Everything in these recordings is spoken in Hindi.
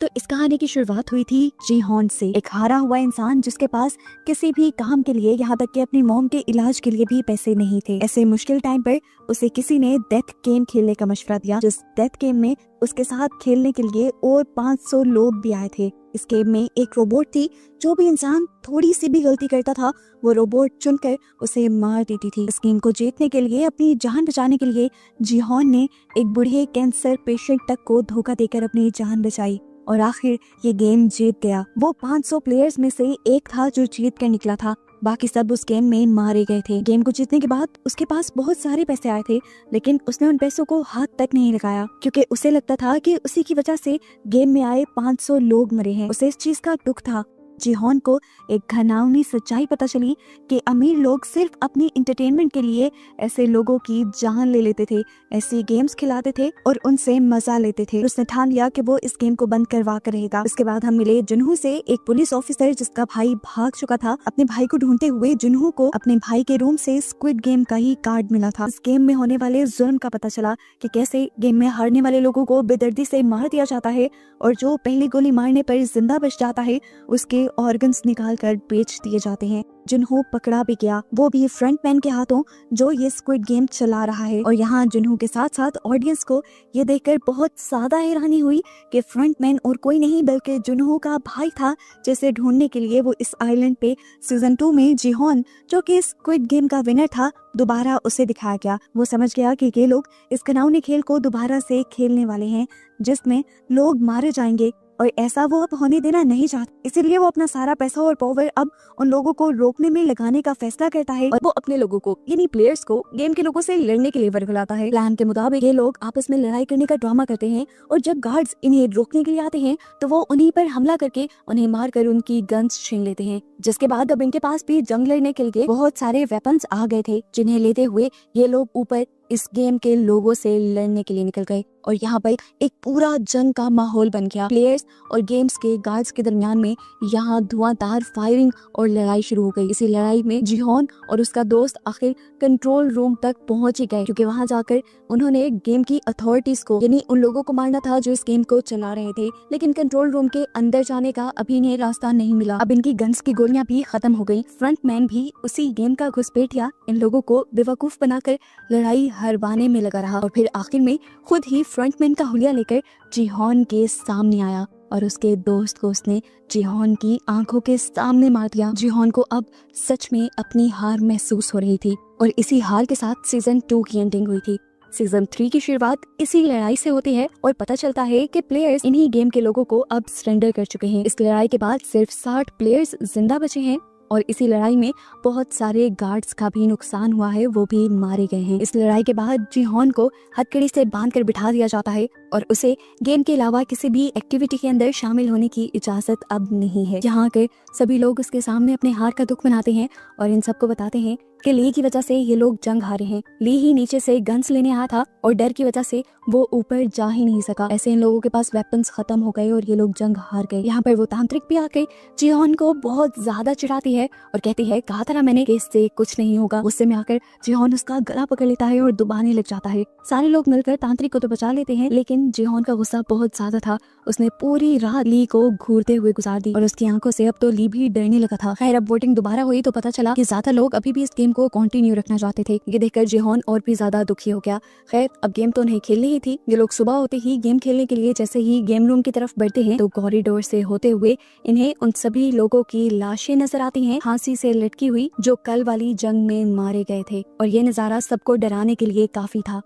तो इस कहानी की शुरुआत हुई थी जी-हॉन से, एक हारा हुआ इंसान जिसके पास किसी भी काम के लिए, यहाँ तक कि अपनी मॉम के इलाज के लिए भी पैसे नहीं थे। ऐसे मुश्किल टाइम पर उसे किसी ने डेथ गेम खेलने का मशवरा दिया, जिस डेथ गेम में उसके साथ खेलने के लिए और 500 लोग भी आए थे। इस गेम में एक रोबोट थी, जो भी इंसान थोड़ी सी भी गलती करता था वो रोबोट चुनकर उसे मार देती थी। इस गेम को जीतने के लिए, अपनी जान बचाने के लिए जी-हॉन ने एक बूढ़े कैंसर पेशेंट तक को धोखा देकर अपनी जान बचाई और आखिर ये गेम जीत गया। वो 500 प्लेयर्स में से एक था जो जीत कर निकला था, बाकी सब उस गेम में मारे गए थे। गेम को जीतने के बाद उसके पास बहुत सारे पैसे आए थे, लेकिन उसने उन पैसों को हाथ तक नहीं लगाया, क्योंकि उसे लगता था कि उसी की वजह से गेम में आए 500 लोग मरे हैं। उसे इस चीज का दुख था। जी-हॉन को एक घिनौनी सच्चाई पता चली कि अमीर लोग सिर्फ अपनी एंटरटेनमेंट के लिए ऐसे लोगों की जान ले लेते थे, ऐसी गेम्स खिलाते थे और उनसे मजा लेते थे। उसने ठान लिया कि वो इस गेम को बंद करवा कर रहेगा। इसके बाद हम मिले जुनहो से, एक पुलिस ऑफिसर जिसका भाई भाग चुका था। अपने भाई को ढूंढते हुए जुनहो को अपने भाई के रूम से स्क्विड गेम का ही कार्ड मिला था। इस गेम में होने वाले जुल्म का पता चला कि कैसे गेम में हारने वाले लोगों को बेदर्दी से मार दिया जाता है और जो पहली गोली मारने पर जिंदा बच जाता है उसके ऑर्गन्स निकाल कर बेच दिए जाते हैं। जुनहो पकड़ा भी गया, वो भी फ्रंटमैन के हाथों, जो ये स्क्विड गेम चला रहा है। और यहाँ जुनहो के साथ साथ ऑडियंस को ये देखकर बहुत ज्यादा हैरानी हुई कि फ्रंटमैन और कोई नहीं बल्कि जुनहो का भाई था, जिसे ढूंढने के लिए वो इस आइलैंड पे सीजन 2 में जी-हॉन, जो कि स्क्विड गेम का विनर था, दोबारा उसे दिखाया गया। वो समझ गया कि ये लोग इस घिनौने खेल को दोबारा से खेलने वाले हैं, जिसमें लोग मारे जाएंगे और ऐसा वो अब होने देना नहीं चाहता। इसीलिए वो अपना सारा पैसा और पावर अब उन लोगों को रोकने में लगाने का फैसला करता है और वो अपने लोगों को, यानी प्लेयर्स को, गेम के लोगों से लड़ने के लिए बुलाता है। प्लान के मुताबिक ये लोग आपस में लड़ाई करने का ड्रामा करते हैं और जब गार्ड्स इन्हें रोकने के लिए आते हैं तो वो उन्हीं पर हमला करके उन्हें मारकर उनकी गन्स छीन लेते हैं। जिसके बाद अब इनके पास भी जंग लड़ने के लिए बहुत सारे वेपन्स आ गए थे, जिन्हें लेते हुए ये लोग ऊपर इस गेम के लोगों से लड़ने के लिए निकल गए और यहाँ पर एक पूरा जंग का माहौल बन गया। प्लेयर्स और गेम्स के गार्ड्स के दरमियान में यहाँ धुआंधार फायरिंग और लड़ाई शुरू हो गई। इसी लड़ाई में जी-हॉन और उसका दोस्त आखिर कंट्रोल रूम तक पहुंच ही गए, क्योंकि वहां जाकर उन्होंने गेम की अथॉरिटीज को, यानी उन लोगों को मारना था जो इस गेम को चला रहे थे, लेकिन कंट्रोल रूम के अंदर जाने का अभी इन्हें रास्ता नहीं मिला। अब इनकी गन्स की गोलियां भी खत्म हो गई। फ्रंटमैन भी उसी गेम का घुसपैठिया इन लोगों को बेवकूफ बनाकर लड़ाई हरवाने में लगा रहा और फिर आखिर में खुद ही फ्रंटमैन का हुलिया लेकर जी-हॉन के सामने आया और उसके दोस्त को उसने जी-हॉन की आंखों के सामने मार दिया। जी-हॉन को अब सच में अपनी हार महसूस हो रही थी और इसी हार के साथ सीजन 2 की एंडिंग हुई थी। सीजन 3 की शुरुआत इसी लड़ाई से होती है और पता चलता है कि प्लेयर्स इन्हीं गेम के लोगों को अब सरेंडर कर चुके हैं। इस लड़ाई के बाद सिर्फ 60 प्लेयर्स जिंदा बचे हैं और इसी लड़ाई में बहुत सारे गार्ड्स का भी नुकसान हुआ है, वो भी मारे गए हैं। इस लड़ाई के बाद जी-हॉन को हथकड़ी से बांधकर बिठा दिया जाता है और उसे गेम के अलावा किसी भी एक्टिविटी के अंदर शामिल होने की इजाजत अब नहीं है। यहाँ के सभी लोग उसके सामने अपने हार का दुख मनाते हैं और इन सबको बताते हैं कि ली की वजह से ये लोग जंग हारे हैं। ली ही नीचे से गन्स लेने आया था और डर की वजह से वो ऊपर जा ही नहीं सका। ऐसे इन लोगों के पास वेपन्स खत्म हो गए और ये लोग जंग हार गए। यहाँ पर वो तांत्रिक भी आके जी-हॉन को बहुत ज्यादा चिढ़ाती है और कहती है, कहा था ना मैंने कि इससे कुछ नहीं होगा। गुस्से में आकर जी-हॉन उसका गला पकड़ लेता है और दुबाने लग जाता है। सारे लोग मिलकर तांत्रिक को तो बचा लेते हैं, लेकिन जी-हॉन का गुस्सा बहुत ज्यादा था। उसने पूरी रात ली को घूरते हुए गुजार दी और उसकी आंखों से अब तो ली भी डरने लगा था। खैर, अब वोटिंग दोबारा हुई तो पता चला कि ज्यादा लोग अभी भी इस गेम को कंटिन्यू रखना चाहते थे। ये देखकर जी-हॉन और भी ज्यादा दुखी हो गया। खैर, अब गेम तो नहीं खेलनी ही थी। ये लोग सुबह होते ही गेम खेलने के लिए जैसे ही गेम रूम की तरफ बढ़ते हैं तो कॉरिडोर से होते हुए इन्हें उन सभी लोगों की लाशें नजर आती हैं, फांसी से लटकी हुई, जो कल वाली जंग में मारे गए थे। और ये नजारा सबको डराने के लिए काफी था।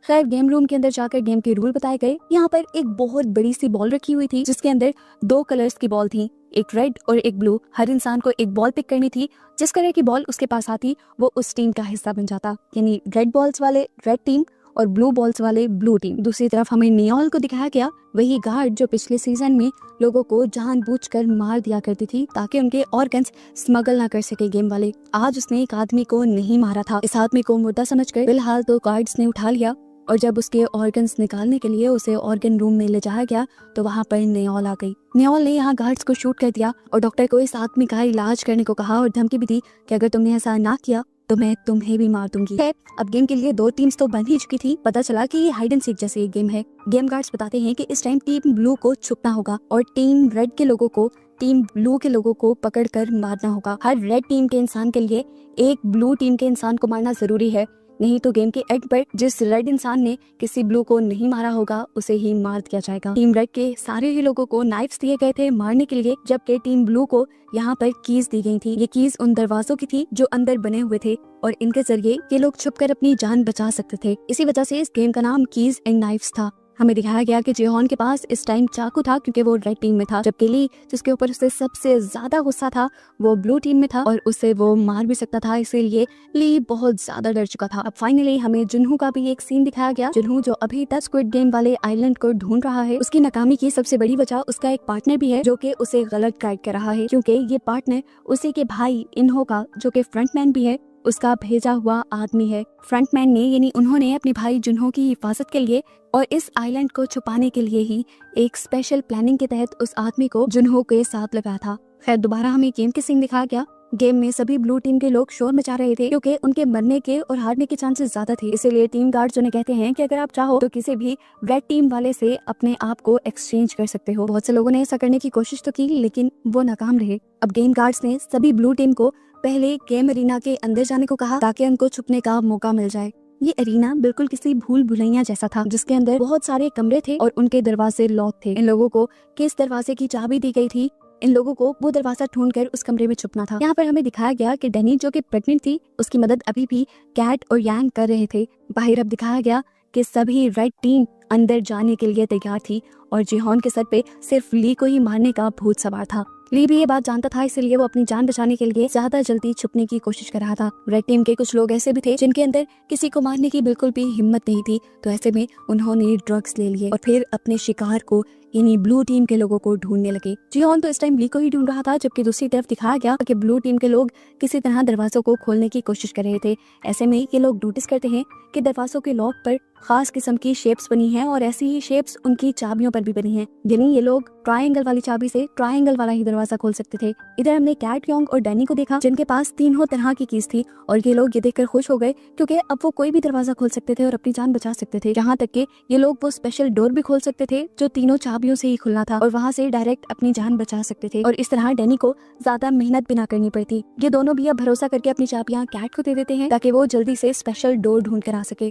खैर, गेम रूम के अंदर जाकर गेम के रूल बताए गए। यहाँ पर एक बहुत बड़ी सी बॉल रखी हुई थी, जिसके अंदर 2 कलर्स की बॉल थी, एक रेड और एक ब्लू। हर इंसान को एक बॉल पिक करनी थी। जिस कलर की बॉल उसके पास आती वो उस टीम का हिस्सा बन जाता, यानी रेड बॉल्स वाले रेड टीम और ब्लू बॉल्स वाले ब्लू टीम। दूसरी तरफ हमें नियोल को दिखाया गया, वही गार्ड जो पिछले सीजन में लोगों को जानबूझकर मार दिया करती थी ताकि उनके ऑर्गन्स स्मगल ना कर सके गेम वाले। आज उसने एक आदमी को नहीं मारा था। इस आदमी को मुर्दा समझकर फिलहाल तो गार्ड्स ने उठा लिया और जब उसके ऑर्गन्स निकालने के लिए उसे ऑर्गन रूम में ले जाया गया तो वहाँ पर नियोल आ गई। नियोल ने यहाँ गार्ड्स को शूट कर दिया और डॉक्टर को इस आदमी का इलाज करने को कहा और धमकी भी दी कि अगर तुमने ऐसा ना किया तो मैं तुम्हें भी मार दूंगी। अब गेम के लिए 2 टीम्स तो बन ही चुकी थी। पता चला कि ये हाइड एंड सीक जैसी एक गेम है। गेम गार्ड्स बताते हैं कि इस टाइम टीम ब्लू को छुपना होगा और टीम रेड के लोगों को टीम ब्लू के लोगों को पकड़कर मारना होगा। हर रेड टीम के इंसान के लिए एक ब्लू टीम के इंसान को मारना जरूरी है, नहीं तो गेम के एंड पर जिस रेड इंसान ने किसी ब्लू को नहीं मारा होगा उसे ही मार दिया जाएगा। टीम रेड के सारे ही लोगों को नाइफ्स दिए गए थे मारने के लिए, जबकि टीम ब्लू को यहाँ पर कीज दी गई थी। ये कीज उन दरवाजों की थी जो अंदर बने हुए थे और इनके जरिए ये लोग छुपकर अपनी जान बचा सकते थे। इसी वजह से इस गेम का नाम कीज एंड नाइफ्स था। हमें दिखाया गया कि जिहोन के पास इस टाइम चाकू था क्योंकि वो रेड टीम में था, जबकि ली जिसके ऊपर उसे सबसे ज्यादा गुस्सा था वो ब्लू टीम में था और उसे वो मार भी सकता था, इसीलिए ली बहुत ज्यादा डर चुका था। अब फाइनली हमें जुनहू का भी एक सीन दिखाया गया। जुनहू जो अभी तक स्क्विड गेम वाले आइलैंड को ढूंढ रहा है, उसकी नाकामी की सबसे बड़ी वजह उसका एक पार्टनर भी है जो कि उसे गलत गाइड कर रहा है, क्योंकि ये पार्टनर उसी के भाई इन्हो का जो कि फ्रंटमैन भी है उसका भेजा हुआ आदमी है। फ्रंटमैन ने यानी उन्होंने अपने भाई जुनहो की हिफाजत के लिए और इस आइलैंड को छुपाने के लिए ही एक स्पेशल प्लानिंग के तहत उस आदमी को जुनहो के साथ लगाया था। खैर दोबारा हमें गेम के सीन दिखाया गया। गेम में सभी ब्लू टीम के लोग शोर मचा रहे थे क्योंकि उनके मरने के और हारने के चांसेस ज्यादा थे, इसीलिए टीम गार्ड्स उन्हें कहते हैं कि अगर आप चाहो तो किसी भी रेड टीम वाले से अपने आप को एक्सचेंज कर सकते हो। बहुत से लोगों ने ऐसा करने की कोशिश तो की लेकिन वो नाकाम रहे। अब गेम गार्ड्स ने सभी ब्लू टीम को पहले गेम एरिना के अंदर जाने को कहा ताकि उनको छुपने का मौका मिल जाए। ये एरिना बिल्कुल किसी भूल भुलैया जैसा था जिसके अंदर बहुत सारे कमरे थे और उनके दरवाजे लॉक थे। इन लोगों को किस दरवाजे की चाबी दी गई थी, इन लोगों को वो दरवाजा ढूंढकर उस कमरे में छुपना था। यहाँ पर हमें दिखाया गया कि डैनी जो कि प्रेग्नेंट थी उसकी मदद अभी भी कैट और यांग कर रहे थे। बाहर अब दिखाया गया कि सभी रेड टीम अंदर जाने के लिए तैयार थी और जिहोन के सर पे सिर्फ ली को ही मारने का भूत सवार था। ली भी ये बात जानता था, इसलिए वो अपनी जान बचाने के लिए ज्यादा जल्दी छुपने की कोशिश कर रहा था। रेड टीम के कुछ लोग ऐसे भी थे जिनके अंदर किसी को मारने की बिल्कुल भी हिम्मत नहीं थी, तो ऐसे में उन्होंने ड्रग्स ले लिए और फिर अपने शिकार को यानी ब्लू टीम के लोगों को ढूंढने लगे। जिहोन तो इस टाइम ली को ही ढूंढ रहा था, जबकि दूसरी तरफ दिखाया गया कि ब्लू टीम के लोग किसी तरह दरवाजों को खोलने की कोशिश कर रहे थे। ऐसे में ये लोग नोटिस करते हैं कि दरवाजों के लॉक पर खास किस्म की शेप्स बनी हैं और ऐसी ही शेप्स उनकी चाबियों पर भी बनी हैं, यानी ये लोग ट्रायंगल वाली चाबी से ट्रायंगल वाला ही दरवाजा खोल सकते थे। इधर हमने कैट, योंग और डैनी को देखा जिनके पास तीनों तरह की कीज थी और ये लोग ये देखकर खुश हो गए क्योंकि अब वो कोई भी दरवाजा खोल सकते थे और अपनी जान बचा सकते थे। यहाँ तक कि ये लोग वो स्पेशल डोर भी खोल सकते थे जो तीनों चाबियों से ही खुलना था और वहाँ से डायरेक्ट अपनी जान बचा सकते थे और इस तरह डैनी को ज्यादा मेहनत भी ना करनी पड़ती। ये दोनों भी अब भरोसा करके अपनी चाबियां कैट को दे देते हैं ताकि वो जल्दी से स्पेशल डोर ढूंढ कर आ सके।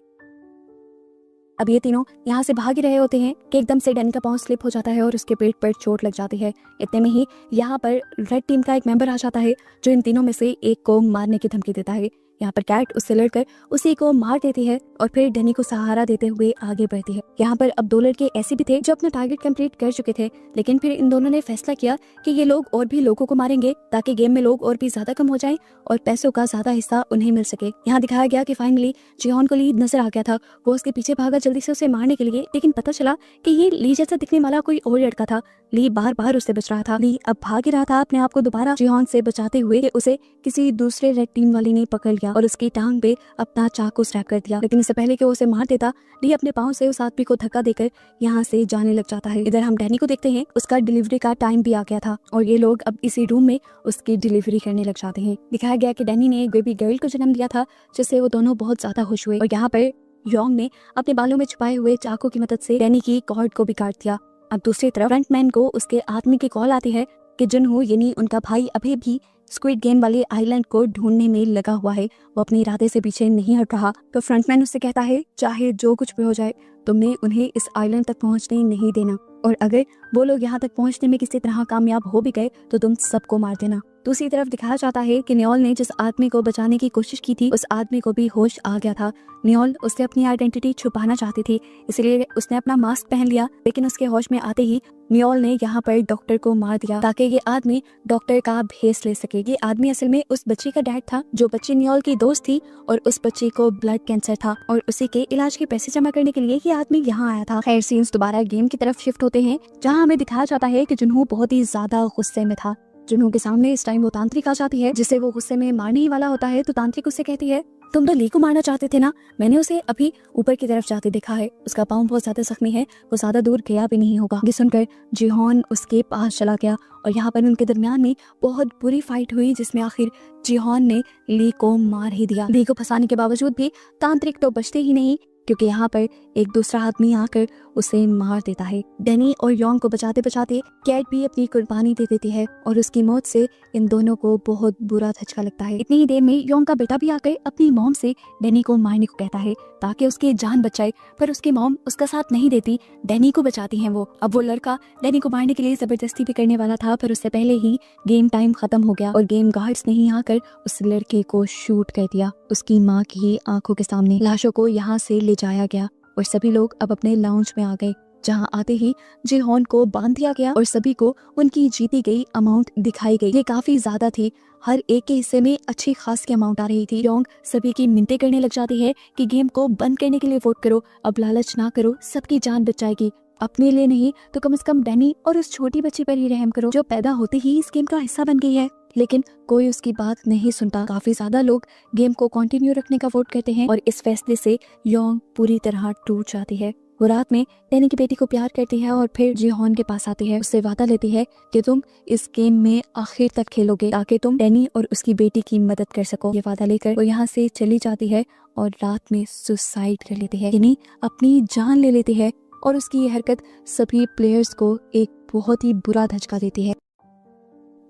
अब ये तीनों यहाँ से भाग ही रहे होते हैं कि एकदम से डैनी का पाँव स्लिप हो जाता है और उसके पेट पर चोट लग जाती है। इतने में ही यहाँ पर रेड टीम का एक मेंबर आ जाता है जो इन तीनों में से एक को मारने की धमकी देता है। यहाँ पर कैट उससे लड़कर उसी को मार देती है और फिर डैनी को सहारा देते हुए आगे बढ़ती है। यहाँ पर अब 2 लड़के ऐसे भी थे जो अपना टारगेट कंप्लीट कर चुके थे, लेकिन फिर इन दोनों ने फैसला किया कि ये लोग और भी लोगों को मारेंगे ताकि गेम में लोग और भी ज्यादा कम हो जाएं और पैसों का ज्यादा हिस्सा उन्हें मिल सके। यहाँ दिखाया गया कि फाइनली जिहोन को ली नजर आ गया था। वो उसके पीछे भागा जल्दी से उसे मारने के लिए, लेकिन पता चला कि ये ली जैसा दिखने वाला कोई और लड़का था। ली बार बार उससे बच रहा था। ली अब भाग ही रहा था अपने आप को दोबारा जिहोन से बचाते हुए कि उसे किसी दूसरे रेड टीम वाले ने पकड़ लिया और उसकी टांग पे अपना चाकू स्ट्रैप कर दिया। लेकिन इससे पहले कि वो उसे मार देता, ली अपने पाँव से उस आदमी को धक्का देकर यहाँ से जाने लग जाता है। इधर हम डैनी को देखते हैं, उसका डिलीवरी का टाइम भी आ गया था और ये लोग अब इसी रूम में उसकी डिलीवरी करने लग जाते हैं। दिखाया गया कि डैनी ने एक बेबी गर्ल को जन्म दिया था जिससे वो दोनों बहुत ज्यादा खुश हुए और यहाँ पर योंग ने अपने बालों में छुपाए हुए चाकू की मदद से डैनी की कॉर्ड को भी काट दिया। अब दूसरी तरफ फ्रंटमैन को उसके आदमी की कॉल आती है कि जुनहो यानी उनका भाई अभी भी स्क्विड गेम वाले आइलैंड को ढूंढने में लगा हुआ है, वो अपने इरादे से पीछे नहीं हट रहा। तो फ्रंटमैन उससे कहता है चाहे जो कुछ भी हो जाए तुमने उन्हें इस आइलैंड तक पहुंचने नहीं देना और अगर वो लोग यहाँ तक पहुंचने में किसी तरह कामयाब हो भी गए तो तुम सबको मार देना। दूसरी तरफ दिखाया जाता है कि नियोल ने जिस आदमी को बचाने की कोशिश की थी उस आदमी को भी होश आ गया था। नियोल उससे अपनी आइडेंटिटी छुपाना चाहती थी, इसलिए उसने अपना मास्क पहन लिया, लेकिन उसके होश में आते ही नियोल ने यहाँ पर डॉक्टर को मार दिया ताकि ये आदमी डॉक्टर का भेस ले सके। ये आदमी असल में उस बच्ची का डैड था जो बच्ची नियोल की दोस्त थी और उस बच्ची को ब्लड कैंसर था और उसी के इलाज के पैसे जमा करने के लिए ये आदमी यहाँ आया था। खैर सीन्स दोबारा गेम की तरफ शिफ्ट होते हैं जहाँ हमें दिखाया जाता है कि जुनहो बहुत ही ज्यादा गुस्से में था। जुनहो के सामने इस टाइम वो तांत्रिक आ जाती है जिसे वो गुस्से में मारने ही वाला होता है, तो तांत्रिक उससे कहती है तुम तो ली को मारना चाहते थे ना, मैंने उसे अभी ऊपर की तरफ जाते देखा है, उसका पाँव बहुत ज्यादा जख्मी है, वो ज्यादा दूर गया भी नहीं होगा। ये सुनकर जिहोन उसके पास चला गया और यहाँ पर उनके दरमियान में बहुत बुरी फाइट हुई, जिसमें आखिर जिहोन ने ली को मार ही दिया। ली को फंसाने के बावजूद भी तांत्रिक तो बचते ही नहीं, क्योंकि यहाँ पर एक दूसरा आदमी आकर उसे मार देता है। डैनी और योंग को बचाते बचाते कैट भी अपनी कुर्बानी दे देती है और उसकी मौत से इन दोनों को बहुत बुरा धचका लगता है। इतनी ही देर में योंग का बेटा भी आकर अपनी मॉम से डैनी को मारने को कहता है ताकि उसकी जान बचाए, पर उसकी मॉम उसका साथ नहीं देती, डैनी को बचाती है वो। अब वो लड़का डैनी को मारने के लिए जबरदस्ती भी करने वाला था, पर उससे पहले ही गेम टाइम खत्म हो गया और गेम गार्ड्स ने ही आकर उस लड़के को शूट कर दिया। उसकी माँ की आंखों के सामने लाशों को यहाँ से ले जाया गया और सभी लोग अब अपने लाउंज में आ गए, जहां आते ही जिहोन को बांध दिया गया और सभी को उनकी जीती गई अमाउंट दिखाई गई। ये काफी ज्यादा थी, हर एक के हिस्से में अच्छी खास की अमाउंट आ रही थी। योंग सभी की मिन्नतें करने लग जाती है कि गेम को बंद करने के लिए वोट करो, अब लालच ना करो, सबकी जान बच जाएगी, अपने लिए नहीं तो कम से कम डैनी और उस छोटी बच्ची पर ही रहम करो जो पैदा होते ही इस गेम का हिस्सा बन गई है। लेकिन कोई उसकी बात नहीं सुनता। काफी ज्यादा लोग गेम को कंटिन्यू रखने का वोट करते हैं और इस फैसले से योंग पूरी तरह टूट जाती है। वो रात में डैनी की बेटी को प्यार करती है और फिर जिहोन के पास आती है, उससे वादा लेती है कि तुम इस गेम में आखिर तक खेलोगे ताकि तुम डैनी और उसकी बेटी की मदद कर सको। ये वादा लेकर वो यहाँ से चली जाती है और रात में सुसाइड कर लेती है, यानी अपनी जान ले लेती है। और उसकी ये हरकत सभी प्लेयर्स को एक बहुत ही बुरा धचका देती है।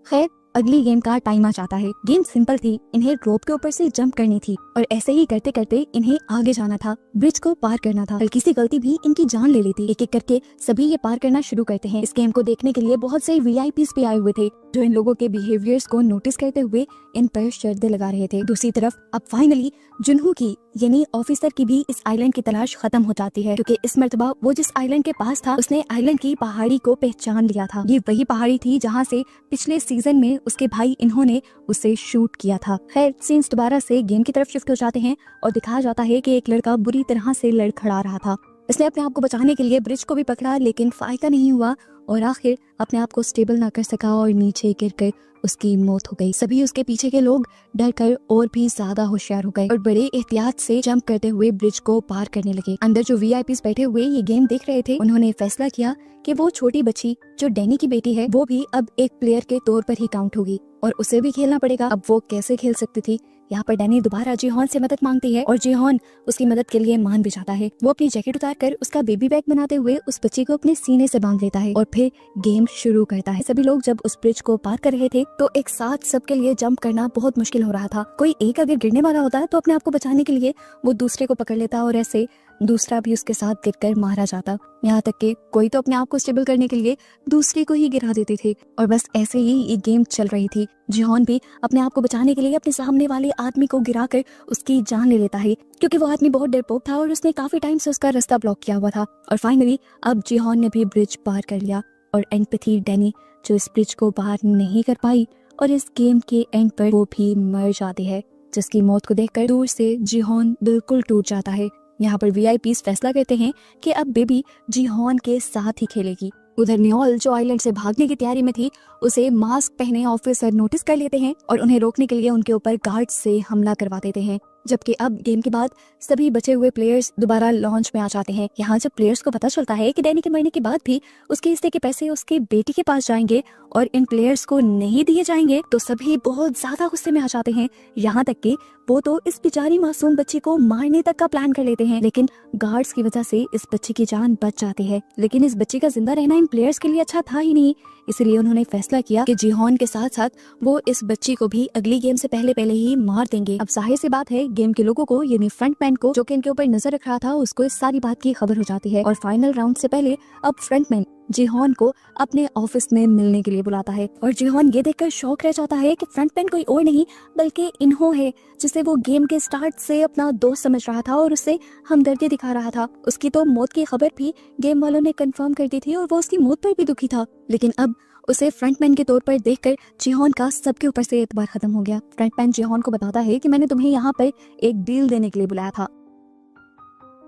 खैर, अगली गेम का टाइम आ जाता है। गेम सिंपल थी, इन्हें रोप के ऊपर से जंप करनी थी और ऐसे ही करते करते इन्हें आगे जाना था, ब्रिज को पार करना था। हल्की सी गलती भी इनकी जान ले लेती। एक एक करके सभी ये पार करना शुरू करते हैं। इस गेम को देखने के लिए बहुत से VIPs भी आए हुए थे जो इन लोगों के बिहेवियर्स को नोटिस करते हुए इन पर शर्तें लगा रहे थे। दूसरी तरफ अब फाइनली जुनहू की यानी ऑफिसर की भी इस आइलैंड की तलाश खत्म हो जाती है, क्योंकि इस मर्तबा वो जिस आइलैंड के पास था उसने आइलैंड की पहाड़ी को पहचान लिया था। ये वही पहाड़ी थी जहाँ से पिछले सीजन में उसके भाई इन्होंने उसे शूट किया था। खैर, सीन्स दोबारा से गेम की तरफ शिफ्ट हो जाते हैं और दिखाया जाता है कि एक लड़का बुरी तरह से लड़खड़ा रहा था। इसने अपने आप को बचाने के लिए ब्रिज को भी पकड़ा, लेकिन फायदा नहीं हुआ और आखिर अपने आप को स्टेबल ना कर सका और नीचे गिरकर उसकी मौत हो गई। सभी उसके पीछे के लोग डर कर और भी ज्यादा होशियार हो गए और बड़े एहतियात से जंप करते हुए ब्रिज को पार करने लगे। अंदर जो VIPs बैठे हुए ये गेम देख रहे थे, उन्होंने फैसला किया कि वो छोटी बच्ची जो डैनी की बेटी है वो भी अब एक प्लेयर के तौर पर ही काउंट होगी और उसे भी खेलना पड़ेगा। अब वो कैसे खेल सकती थी? यहाँ पर डैनी दोबारा जिहोन से मदद मांगती है और जिहोन उसकी मदद के लिए मान भी जाता है। वो अपनी जैकेट उतार कर उसका बेबी बैग बनाते हुए उस बच्ची को अपने सीने से बांध लेता है और फिर गेम शुरू करता है। सभी लोग जब उस ब्रिज को पार कर रहे थे तो एक साथ सबके लिए जंप करना बहुत मुश्किल हो रहा था। कोई एक अगर गिरने वाला होता तो अपने आप को बचाने के लिए वो दूसरे को पकड़ लेता और ऐसे दूसरा भी उसके साथ गिरकर मारा जाता। यहाँ तक कि कोई तो अपने आप को स्टेबल करने के लिए दूसरे को ही गिरा देते थे और बस ऐसे ही ये गेम चल रही थी। जिहोन भी अपने आप को बचाने के लिए अपने सामने वाले आदमी को गिराकर उसकी जान ले लेता है, क्योंकि वो आदमी बहुत डरपोक था और उसने काफी टाइम से उसका रास्ता ब्लॉक किया हुआ था। और फाइनली अब जिहोन ने भी ब्रिज पार कर लिया और एंड पे थी डैनी जो इस ब्रिज को पार नहीं कर पाई और इस गेम के एंड पर वो भी मर जाती है, जिसकी मौत को देखकर दूर से जिहोन बिल्कुल टूट जाता है। यहाँ पर VIPs फैसला करते हैं कि अब बेबी जिहोन के साथ ही खेलेगी। उधर न्योल जो आइलैंड से भागने की तैयारी में थी, उसे मास्क पहने ऑफिसर नोटिस कर लेते हैं और उन्हें रोकने के लिए उनके ऊपर गार्ड से हमला करवा देते हैं। जबकि अब गेम के बाद सभी बचे हुए प्लेयर्स दोबारा लॉन्च में आ जाते हैं। यहाँ जब प्लेयर्स को पता चलता है कि डैनी के मरने के बाद भी उसके हिस्से के पैसे उसके बेटी के पास जाएंगे और इन प्लेयर्स को नहीं दिए जाएंगे, तो सभी बहुत ज्यादा गुस्से में आ जाते हैं। यहाँ तक कि वो तो इस बेचारी मासूम बच्ची को मारने तक का प्लान कर लेते हैं, लेकिन गार्ड्स की वजह से इस बच्ची की जान बच जाती है। लेकिन इस बच्ची का जिंदा रहना इन प्लेयर्स के लिए अच्छा था ही नहीं, इसलिए उन्होंने फैसला किया कि जिहोन के साथ साथ वो इस बच्ची को भी अगली गेम से पहले ही मार देंगे। अब जाहिर सी बात है, गेम के लोगों को यानी फ्रंटमैन को जो कि इनके ऊपर नजर रख रहा था, उसको इस सारी बात की खबर हो जाती है और फाइनल राउंड से पहले अब फ्रंटमैन जिहोन को अपने ऑफिस में मिलने के लिए बुलाता है और जिहोन ये देखकर शॉक रह जाता है कि फ्रंटमैन कोई और नहीं बल्कि इन्हो है, जिसे वो गेम के स्टार्ट से अपना दोस्त समझ रहा था और उससे हमदर्दी दिखा रहा था। उसकी तो मौत की खबर भी गेम वालों ने कंफर्म कर दी थी और वो उसकी मौत पर भी दुखी था, लेकिन अब उसे फ्रंटमैन के तौर पर देखकर जिहोन का सबके ऊपर से एतबार खत्म हो गया। फ्रंटमैन जिहोन को बताता है कि मैंने तुम्हें यहाँ पर एक डील देने के लिए बुलाया था।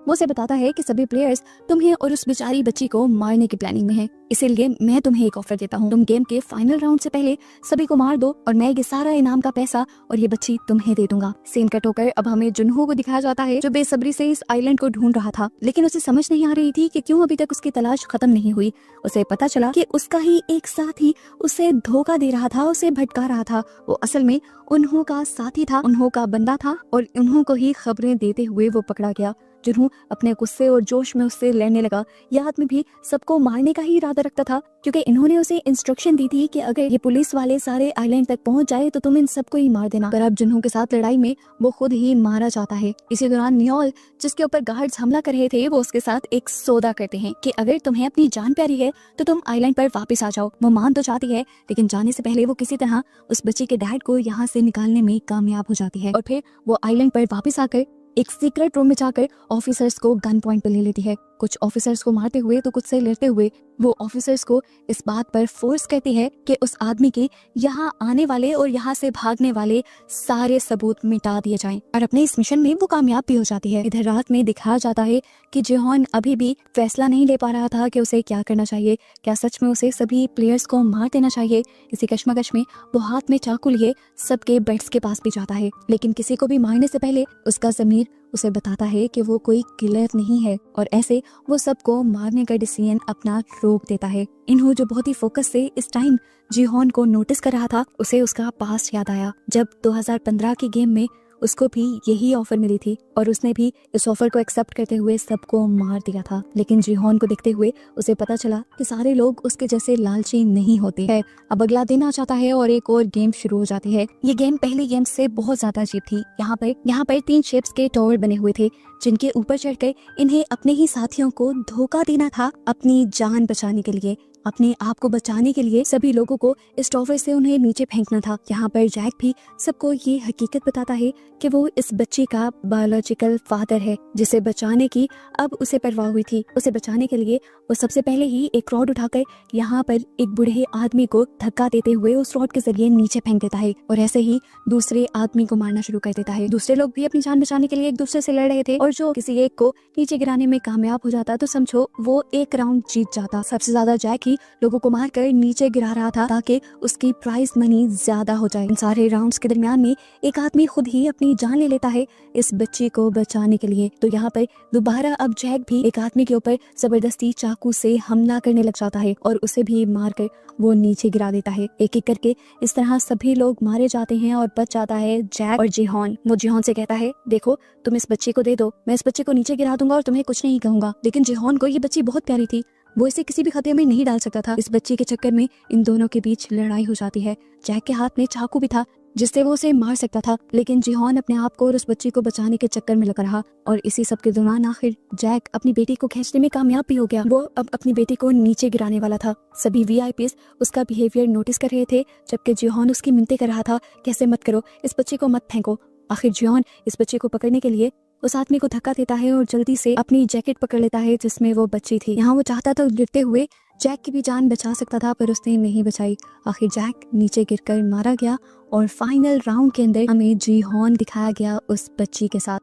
वो उसे बताता है कि सभी प्लेयर्स तुम्हें और उस बेचारी बच्ची को मारने की प्लानिंग में हैं, इसीलिए मैं तुम्हें एक ऑफर देता हूँ, तुम गेम के फाइनल राउंड से पहले सभी को मार दो और मैं ये सारा इनाम का पैसा और ये बच्ची तुम्हें दे दूंगा। सीन कट होकर अब हमें जुनहो को दिखाया जाता है जो बेसब्री से इस आइलैंड को ढूंढ रहा था, लेकिन उसे समझ नहीं आ रही थी कि क्यों अभी तक उसकी तलाश खत्म नहीं हुई। उसे पता चला कि उसका ही एक साथी उसे धोखा दे रहा था, उसे भटका रहा था। वो असल में उन्हों का साथी था, उन्हों का बंदा था और उन्हों को ही खबरें देते हुए वो पकड़ा गया। जुनहो अपने गुस्से और जोश में उससे लड़ने लगा। यह आदमी भी सबको मारने का ही इरादा रखता था, क्योंकि इन्होंने उसे इंस्ट्रक्शन दी थी कि अगर ये पुलिस वाले सारे आइलैंड तक पहुंच जाए तो तुम इन सबको ही मार देना। पर अब जुनहो के साथ लड़ाई में वो खुद ही मारा जाता है। इसी दौरान नियोल, जिसके ऊपर गार्ड्स हमला कर रहे थे, वो उसके साथ एक सौदा करते हैं कि अगर तुम्हें अपनी जान प्यारी है तो तुम आइलैंड पर वापस आ जाओ। वो मान तो चाहती है, लेकिन जाने से पहले वो किसी तरह उस बच्चे के डैड को यहाँ से निकालने में कामयाब हो जाती है और फिर वो आइलैंड पर वापस आकर एक सीक्रेट रूम में जाकर ऑफिसर्स को गन पॉइंट पे ले लेती है। कुछ ऑफिसर्स को मारते हुए तो कुछ से लड़ते हुए वो ऑफिसर्स को इस बात पर फोर्स करती है कि उस आदमी के यहाँ आने वाले और यहाँ से भागने वाले सारे सबूत मिटा दिए जाएं। और अपने इस मिशन में वो कामयाब भी हो जाती है। इधर रात में दिखाया जाता है कि जिहोन अभी भी फैसला नहीं ले पा रहा था कि उसे क्या करना चाहिए। क्या सच में उसे सभी प्लेयर्स को मार देना चाहिए? इसी कश्मकश में वो हाथ में चाकू लिए सबके बेड्स के पास भी जाता है, लेकिन किसी को भी मारने से पहले उसका ज़मीर उसे बताता है कि वो कोई किलर नहीं है और ऐसे वो सबको मारने का डिसीजन अपना रोक देता है। इन्हों जो बहुत ही फोकस से इस टाइम जिहोन को नोटिस कर रहा था, उसे उसका पास्ट याद आया जब 2015 के गेम में उसको भी यही ऑफर मिली थी और उसने भी इस ऑफर को एक्सेप्ट करते हुए सबको मार दिया था। लेकिन जिहोन को देखते हुए उसे पता चला कि सारे लोग उसके जैसे लालची नहीं होते हैं। अब अगला दिन आ जाता है और एक और गेम शुरू हो जाती है। ये गेम पहली गेम से बहुत ज्यादा अजीब थी। यहाँ पर 3 शेप्स के टावर बने हुए थे जिनके ऊपर चढ़कर इन्हें अपने ही साथियों को धोखा देना था अपनी जान बचाने के लिए। अपने आप को बचाने के लिए सभी लोगों को इस टावर से उन्हें नीचे फेंकना था। यहाँ पर जैक भी सबको ये हकीकत बताता है कि वो इस बच्ची का बायोलॉजिकल फादर है जिसे बचाने की अब उसे परवाह हुई थी। उसे बचाने के लिए वो सबसे पहले ही एक रॉड उठाकर यहाँ पर एक बूढ़े आदमी को धक्का देते हुए उस रॉड के जरिए नीचे फेंक देता है और ऐसे ही दूसरे आदमी को मारना शुरू कर देता है। दूसरे लोग भी अपनी जान बचाने के लिए एक दूसरे से लड़ रहे थे और जो किसी एक को नीचे गिराने में कामयाब हो जाता तो समझो वो एक राउंड जीत जाता। सबसे ज्यादा जैक ही लोगों को मारकर नीचे गिरा रहा था ताकि उसकी प्राइज मनी ज्यादा हो जाए। इन सारे राउंड्स के दरमियान में एक आदमी खुद ही अपनी जान ले लेता है इस बच्ची को बचाने के लिए। तो यहाँ पर दोबारा अब जैक भी एक आदमी के ऊपर जबरदस्ती चाकू से हमला करने लग जाता है और उसे भी मारकर वो नीचे गिरा देता है। एक एक करके इस तरह सभी लोग मारे जाते हैं और बच जाता है जैक और जिहोन। वो जिहोन से कहता है, देखो तुम इस बच्चे को दे दो, मैं इस बच्चे को नीचे गिरा दूंगा और तुम्हें कुछ नहीं कहूंगा। लेकिन जिहोन को ये बच्ची बहुत प्यारी थी, वो इसे किसी भी खतरे में नहीं डाल सकता था। इस बच्ची के चक्कर में इन दोनों के बीच लड़ाई हो जाती है। जैक के हाथ में चाकू भी था जिससे वो उसे मार सकता था, लेकिन जिहोन अपने आप को और उस बच्ची को बचाने के चक्कर में लगा रहा और इसी सब के दौरान आखिर जैक अपनी बेटी को खींचने में कामयाब भी हो गया। वो अब अपनी बेटी को नीचे गिराने वाला था। सभी वीआईपीज उसका बिहेवियर नोटिस कर रहे थे जबकि जिहोन उसकी मिन्नतें कर रहा था, कैसे मत करो, इस बच्चे को मत फेंको। आखिर जिहोन इस बच्चे को पकड़ने के लिए उस आदमी को धक्का देता है और जल्दी से अपनी जैकेट पकड़ लेता है जिसमें वो बच्ची थी। यहाँ वो चाहता था गिरते हुए जैक की भी जान बचा सकता था, पर उसने नहीं बचाई। आखिर जैक नीचे गिरकर मारा गया और फाइनल राउंड के अंदर हमें जिहोन दिखाया गया उस बच्ची के साथ।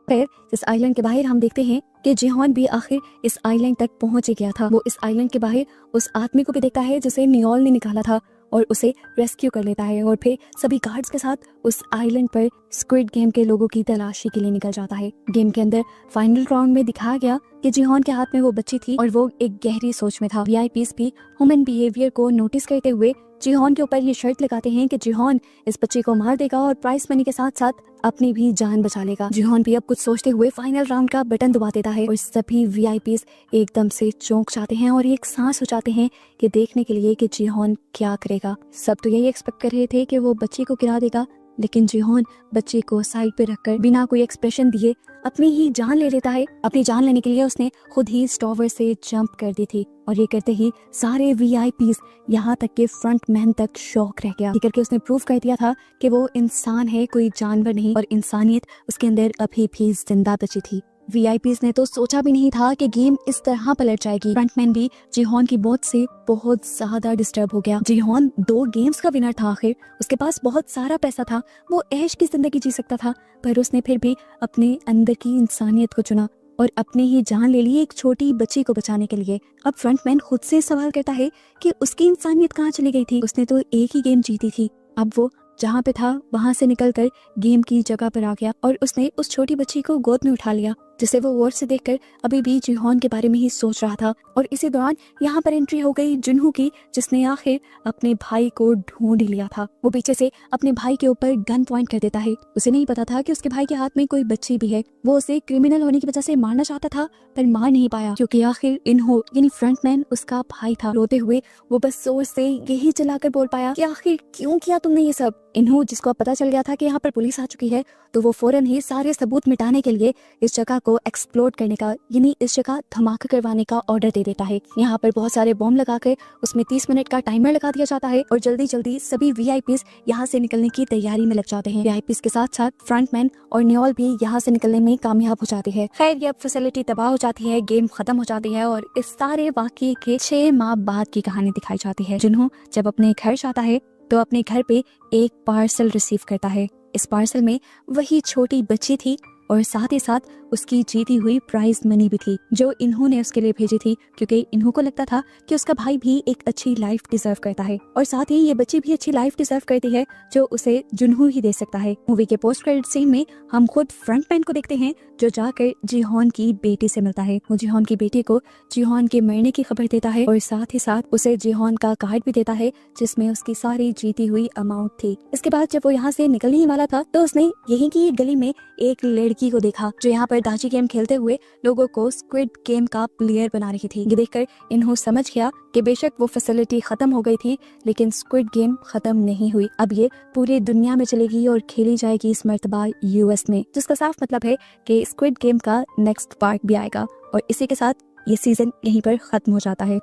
फिर इस आइलैंड के बाहर हम देखते हैं कि जिहोन भी आखिर इस आइलैंड तक पहुंच गया था। वो इस आइलैंड के बाहर उस आदमी को भी देखता है जिसे नियोल ने निकाला था और उसे रेस्क्यू कर लेता है और फिर सभी गार्ड्स के साथ उस आइलैंड पर स्क्विड गेम के लोगों की तलाशी के लिए निकल जाता है। गेम के अंदर फाइनल राउंड में दिखाया गया कि जिहोन के हाथ में वो बच्ची थी और वो एक गहरी सोच में था। वीआईपीज भी ह्यूमन बिहेवियर को नोटिस करते हुए जिहोन के ऊपर ये शर्त लगाते हैं कि जिहोन इस बच्ची को मार देगा और प्राइस मनी के साथ साथ अपनी भी जान बचा लेगा। जिहोन भी अब कुछ सोचते हुए फाइनल राउंड का बटन दबा देता है और सभी वीआईपीज एकदम से चौंक जाते हैं और एक सांस हो जाते हैं कि देखने के लिए कि जिहोन क्या करेगा। सब तो यही एक्सपेक्ट कर रहे थे कि वो बच्ची को गिरा देगा, लेकिन जिहोन बच्ची को साइड पे रखकर बिना कोई एक्सप्रेशन दिए अपनी ही जान ले लेता है। अपनी जान लेने के लिए उसने खुद ही स्टॉवर से जंप कर दी थी और ये करते ही सारे वीआईपीज यहाँ तक के फ्रंट मैन तक शॉक रह गया। ये करके उसने प्रूव कर दिया था कि वो इंसान है, कोई जानवर नहीं, और इंसानियत उसके अंदर अभी भी जिंदा बची थी। वीआईपीज ने तो सोचा भी नहीं था कि गेम इस तरह पलट जाएगी। फ्रंटमैन भी जिहोन की मौत से बहुत ज्यादा डिस्टर्ब हो गया। जिहोन 2 गेम्स का विनर था, आखिर उसके पास बहुत सारा पैसा था, वो ऐश की जिंदगी जी सकता था, पर उसने फिर भी अपने अंदर की इंसानियत को चुना और अपने ही जान ले ली एक छोटी बच्ची को बचाने के लिए। अब फ्रंटमैन खुद से सवाल करता है कि उसकी इंसानियत कहाँ चली गई थी? उसने तो एक ही गेम जीती थी। अब वो जहाँ पे था वहां से निकलकर गेम की जगह पर आ गया और उसने उस छोटी बच्ची को गोद में उठा लिया, जिसे वो गौर से देखकर अभी भी जिहोन के बारे में ही सोच रहा था। और इसी दौरान यहाँ पर एंट्री हो गई जुनहो की, जिसने आखिर अपने भाई को ढूंढ लिया था। वो पीछे से अपने भाई के ऊपर गन पॉइंट कर देता है। उसे नहीं पता था कि उसके भाई के हाथ में कोई बच्ची भी है। वो उसे क्रिमिनल होने की वजह से मारना चाहता था, पर मार नहीं पाया, क्योंकि आखिर इन्हो यानी फ्रंटमैन उसका भाई था। रोते हुए वो बस जोर से यही चिल्लाकर बोल पाया कि आखिर क्यों किया तुमने ये सब? इन्हो जिसको अब पता चल गया था कि यहाँ पर पुलिस आ चुकी है, तो वो फौरन ही सारे सबूत मिटाने के लिए इस जगह को एक्सप्लोड करने का यानी इस जगह धमाका करवाने का ऑर्डर दे देता है। यहाँ पर बहुत सारे बॉम्ब लगाकर उसमें 30 मिनट का टाइमर लगा दिया जाता है और जल्दी जल्दी सभी वीआईपीज यहाँ से निकलने की तैयारी में लग जाते हैं। वीआईपीज के साथ साथ फ्रंटमैन और न्योल भी यहाँ से निकलने में कामयाब हो जाती है। खैर, ये फैसिलिटी तबाह हो जाती है, गेम खत्म हो जाती है और इस सारे वाकये के 6 माह बाद की कहानी दिखाई जाती है। जिन्हों जब अपने घर जाता है तो अपने घर पे एक पार्सल रिसीव करता है। इस पार्सल में वही छोटी बच्ची थी और साथ ही साथ उसकी जीती हुई प्राइज मनी भी थी, जो इन्होंने उसके लिए भेजी थी, क्योंकि इन्हों को लगता था कि उसका भाई भी एक अच्छी लाइफ डिजर्व करता है और साथ ही ये बच्ची भी अच्छी लाइफ डिजर्व करती है, जो उसे जुनहो ही दे सकता है। मूवी के पोस्ट क्रेडिट सीन में हम खुद फ्रंटमैन को देखते हैं, जो जाकर जिहोन की बेटी से मिलता है। वो जिहोन की बेटी को जिहोन के मरने की खबर देता है और साथ ही साथ उसे जिहोन का कार्ड भी देता है, जिसमें उसकी सारी जीती हुई अमाउंट थी। इसके बाद जब वो यहाँ से निकलने ही वाला था, तो उसने यहीं की गली में एक लड़की को देखा, जो यहाँ पर दाची गेम खेलते हुए लोगों को स्क्विड गेम का प्लेयर बना रही थी। ये देखकर इन्हों समझ गया कि बेशक वो फैसिलिटी खत्म हो गई थी, लेकिन स्क्विड गेम खत्म नहीं हुई। अब ये पूरी दुनिया में चलेगी और खेली जाएगी इस मर्तबा यूएस में, जिसका साफ मतलब है कि स्क्विड गेम का नेक्स्ट पार्ट भी आएगा। और इसी के साथ ये सीजन यहीं पर खत्म हो जाता है।